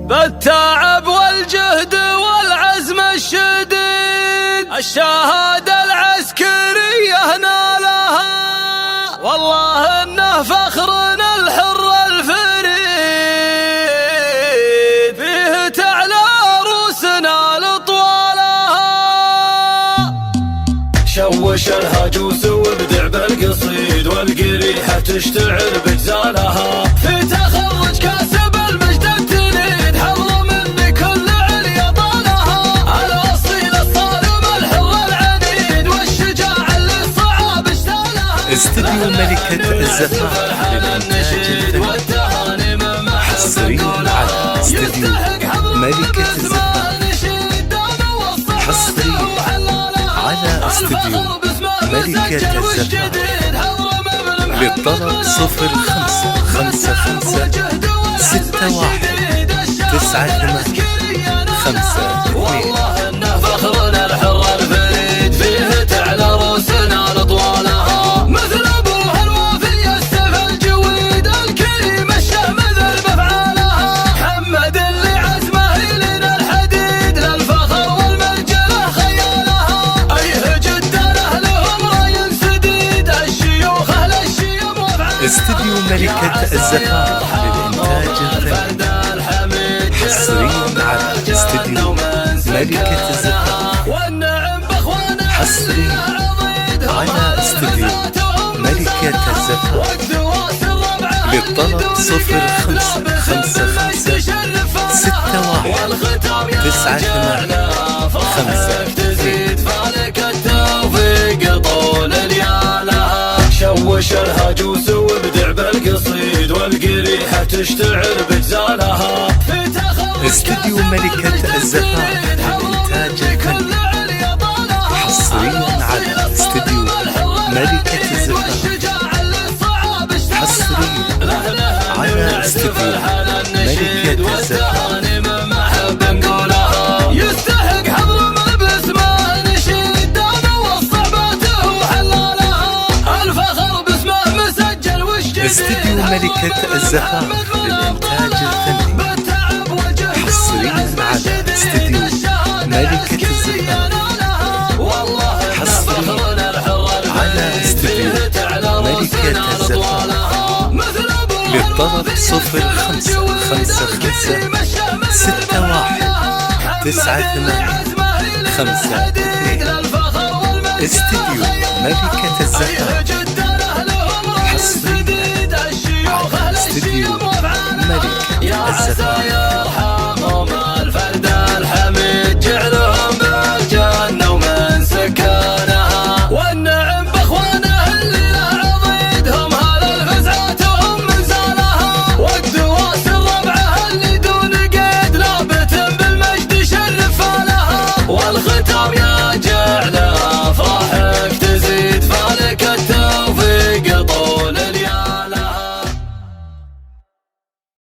بالتعب والجهد والعزم الشديد الشهادة العسكرية نالها، والله إنه فخرنا الحر الفريد، فيه تعلى روسنا لطوالها. شوش الهجوس وابدع بالقصيد والقريحة تشتعل بجزالها، في تخرج كاسب المجد التليد حظ مني كل عليا طالها، الأصيل الصارم الحر العنيد والشجاع اللي الصعاب اشتالها. استديو ملكة الزفاف للإنتاج الفني حصريا على استديو ملكة الزفاف، حصريا على استديو ملكة الزفاف. للطلب 0555619852. فخرنا الحر الفريد، فيه تعلى روسنا لطوالها، مثل ابوها الوافي السيف الجويد الكريم الشهم ذل بافعالها، محمد اللي عزمه يلين الحديد للفخر والمرجله خيالها، ايه جد اهلهم راي سديد الشيوخ اهل الشيم وافعالها. استديو ملكة الزفاف للإنتاج الفني حصريا على استديو ملكة الزفاف، حصريا على استديو ملكة الزفاف. للطلب 0555619852. شوش الهجوس وابدع بالقصيد والقريحة تشتعل بجزالها، استديو ملكة الزفاف للإنتاج الفني حصريا على استديو ملكة الزفاف، حصريا على استديو ملكة الزفاف. يستحق حضر من باسمه نشيد دامه والصعباته وحلالها، الفخر باسمه مسجل والشديد. استديو ملكة الزفاف للإنتاج الفني حصريا على استديو ملكة الزفاف، حصريا على استديو ملكة الزفاف. للطلب 0555619852. استديو ملكة الزفاف، حصريا على استديو ملكة الزفاف.